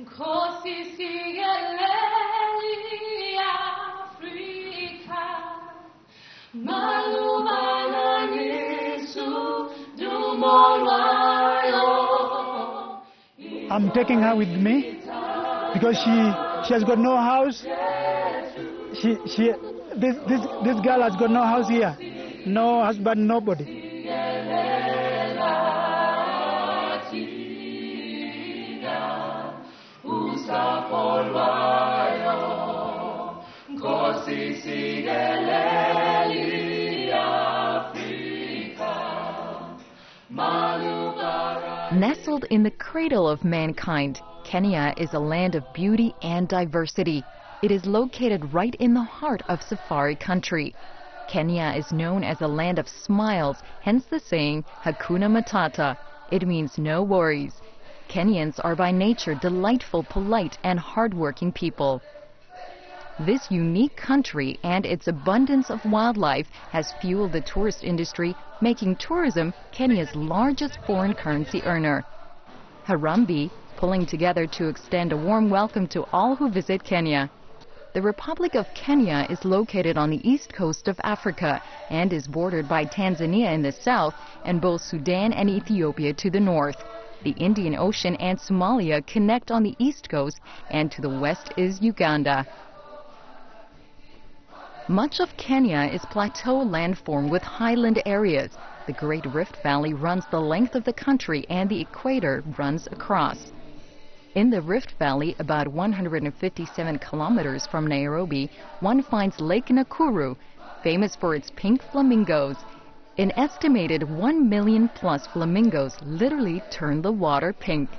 Così sigue lei Africa, malumana nisu dumolwayo. I'm taking her with me because she has got no house. This girl has got no house here, no husband, nobody. Nestled in the cradle of mankind, Kenya is a land of beauty and diversity. It is located right in the heart of safari country. Kenya is known as a land of smiles, hence the saying, Hakuna Matata. It means no worries. Kenyans are by nature delightful, polite, and hardworking people. This unique country and its abundance of wildlife has fueled the tourist industry, making tourism Kenya's largest foreign currency earner. Harambee, pulling together to extend a warm welcome to all who visit Kenya. The Republic of Kenya is located on the east coast of Africa and is bordered by Tanzania in the south and both Sudan and Ethiopia to the north. The Indian Ocean and Somalia connect on the east coast, and to the west is Uganda. Much of Kenya is plateau landform with highland areas. The Great Rift Valley runs the length of the country and the equator runs across. In the Rift Valley, about 157 kilometers from Nairobi, one finds Lake Nakuru, famous for its pink flamingos. An estimated 1 million plus flamingos literally turn the water pink.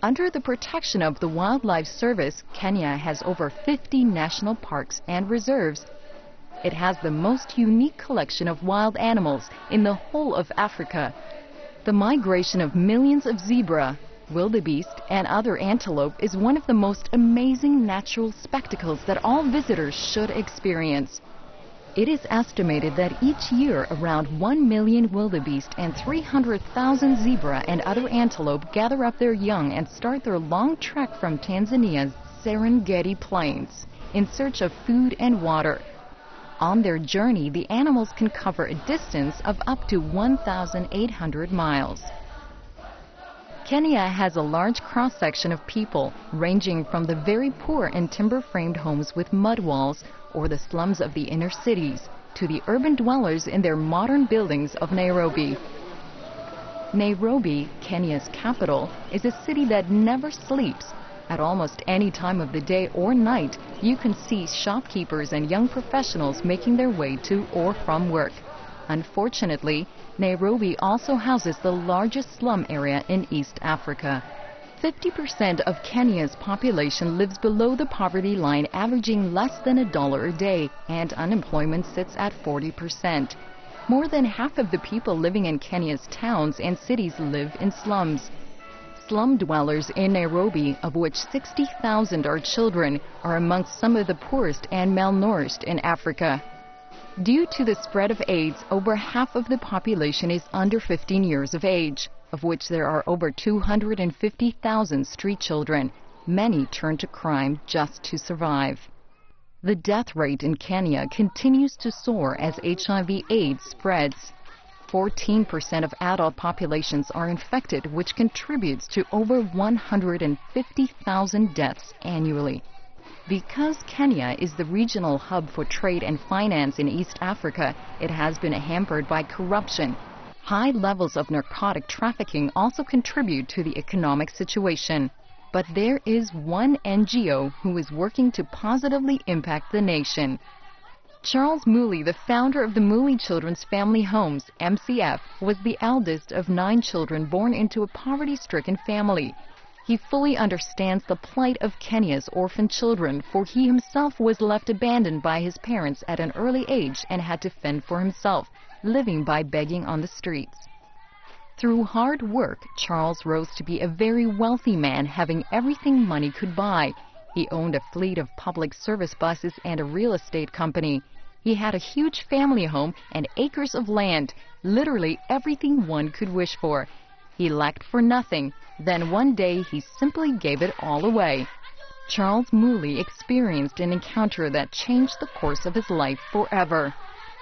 Under the protection of the Wildlife Service, Kenya has over 50 national parks and reserves. It has the most unique collection of wild animals in the whole of Africa. The migration of millions of zebra, wildebeest, and other antelope is one of the most amazing natural spectacles that all visitors should experience. It is estimated that each year around 1 million wildebeest and 300,000 zebra and other antelope gather up their young and start their long trek from Tanzania's Serengeti Plains in search of food and water. On their journey, the animals can cover a distance of up to 1,800 miles. Kenya has a large cross-section of people, ranging from the very poor in timber-framed homes with mud walls or the slums of the inner cities, to the urban dwellers in their modern buildings of Nairobi. Nairobi, Kenya's capital, is a city that never sleeps. At almost any time of the day or night, you can see shopkeepers and young professionals making their way to or from work. Unfortunately, Nairobi also houses the largest slum area in East Africa. 50% of Kenya's population lives below the poverty line, averaging less than $1 a day, and unemployment sits at 40%. More than half of the people living in Kenya's towns and cities live in slums. Slum dwellers in Nairobi, of which 60,000 are children, are amongst some of the poorest and malnourished in Africa. Due to the spread of AIDS, over half of the population is under 15 years of age, of which there are over 250,000 street children. Many turn to crime just to survive. The death rate in Kenya continues to soar as HIV/AIDS spreads. 14% of adult populations are infected, which contributes to over 150,000 deaths annually. Because Kenya is the regional hub for trade and finance in East Africa, it has been hampered by corruption. High levels of narcotic trafficking also contribute to the economic situation. But there is one NGO who is working to positively impact the nation. Charles Mooley, the founder of the Mooley Children's Family Homes, MCF, was the eldest of 9 children born into a poverty-stricken family. He fully understands the plight of Kenya's orphan children, for he himself was left abandoned by his parents at an early age and had to fend for himself, living by begging on the streets. Through hard work, Charles rose to be a very wealthy man, having everything money could buy. He owned a fleet of public service buses and a real estate company. He had a huge family home and acres of land, literally everything one could wish for. He lacked for nothing. Then one day he simply gave it all away. Charles Mooley experienced an encounter that changed the course of his life forever.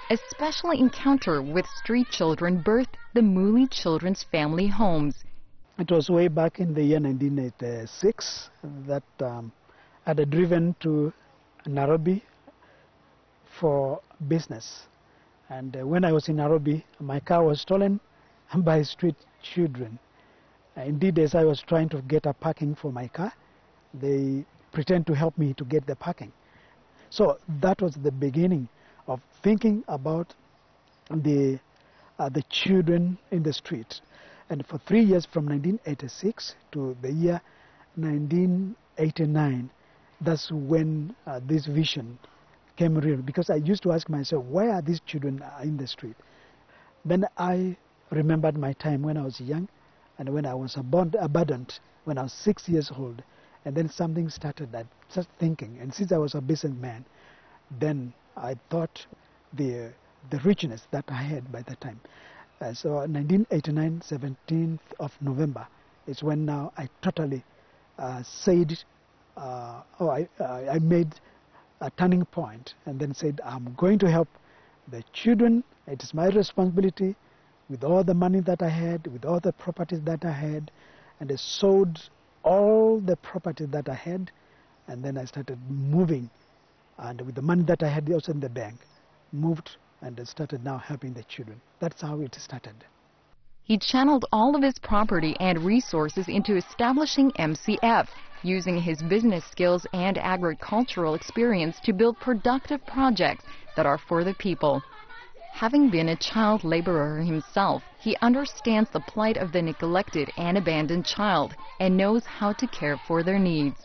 A special encounter with street children birthed the Mooley Children's Family Homes. It was way back in the year 1986 that I had driven to Nairobi for business. And when I was in Nairobi, my car was stolen by street children. Indeed, as I was trying to get a parking for my car, they pretend to help me to get the parking. So that was the beginning of thinking about the children in the street. And for 3 years, from 1986 to the year 1989, that's when this vision came real. Because I used to ask myself, why are these children in the street? Then I remembered my time when I was young and when I was abandoned when I was 6 years old. And then something started, I started thinking. And since I was a businessman, then I thought the richness that I had by that time. So 1989, 17th of November is when now I totally said, I made a turning point and then said, I'm going to help the children. It is my responsibility with all the money that I had, with all the properties that I had, and I sold all the property that I had, and then I started moving, and with the money that I had also in the bank, moved and I started now helping the children. That's how it started. He channeled all of his property and resources into establishing MCF, using his business skills and agricultural experience to build productive projects that are for the people. Having been a child laborer himself, he understands the plight of the neglected and abandoned child and knows how to care for their needs.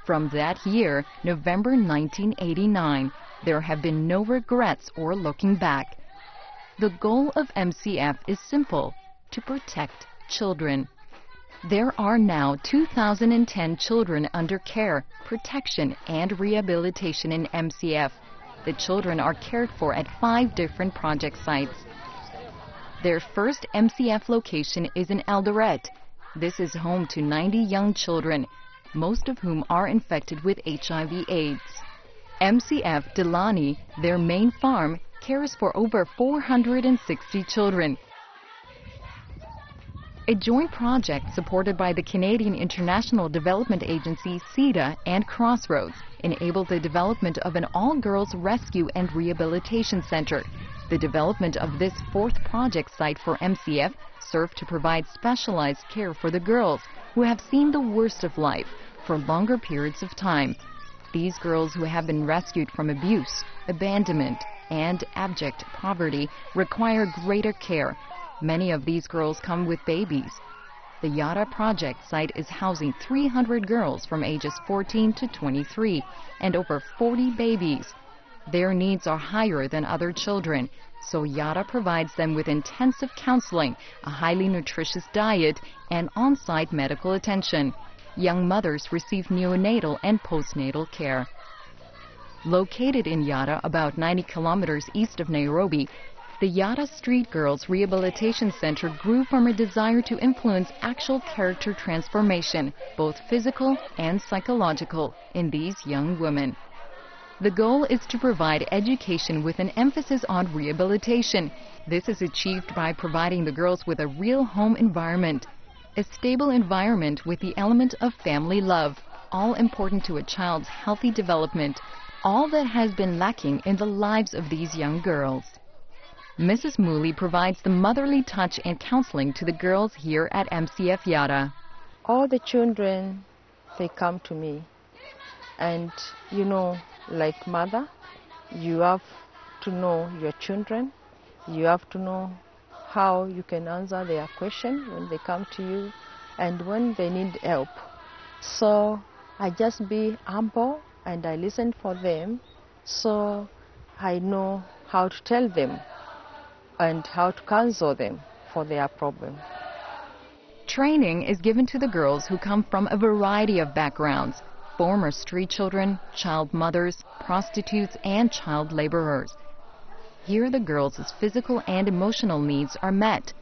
From that year, November 1989, there have been no regrets or looking back. The goal of MCF is simple: to protect children. There are now 2,010 children under care, protection, and rehabilitation in MCF. The children are cared for at 5 different project sites. Their first MCF location is in Eldoret. This is home to 90 young children, most of whom are infected with HIV/AIDS. MCF Delani, their main farm, cares for over 460 children. A joint project supported by the Canadian International Development Agency, CIDA, and Crossroads enabled the development of an all-girls rescue and rehabilitation center. The development of this 4th project site for MCF served to provide specialized care for the girls who have seen the worst of life for longer periods of time. These girls who have been rescued from abuse, abandonment, and abject poverty require greater care. Many of these girls come with babies. The YATTA project site is housing 300 girls from ages 14 to 23 and over 40 babies. Their needs are higher than other children, so YATTA provides them with intensive counseling, a highly nutritious diet, and on-site medical attention. Young mothers receive neonatal and postnatal care. Located in YATTA, about 90 kilometers east of Nairobi, the YATTA Street Girls Rehabilitation Center grew from a desire to influence actual character transformation, both physical and psychological, in these young women. The goal is to provide education with an emphasis on rehabilitation. This is achieved by providing the girls with a real home environment, a stable environment with the element of family love, all important to a child's healthy development, all that has been lacking in the lives of these young girls. Mrs. Mooley provides the motherly touch and counseling to the girls here at MCF YATTA. All the children, they come to me. And, you know, like mother, you have to know your children. You have to know how you can answer their question when they come to you and when they need help. So I just be humble and I listen for them, so I know how to tell them and how to counsel them for their problem. Training is given to the girls who come from a variety of backgrounds: former street children, child mothers, prostitutes, and child laborers. Here the girls' physical and emotional needs are met.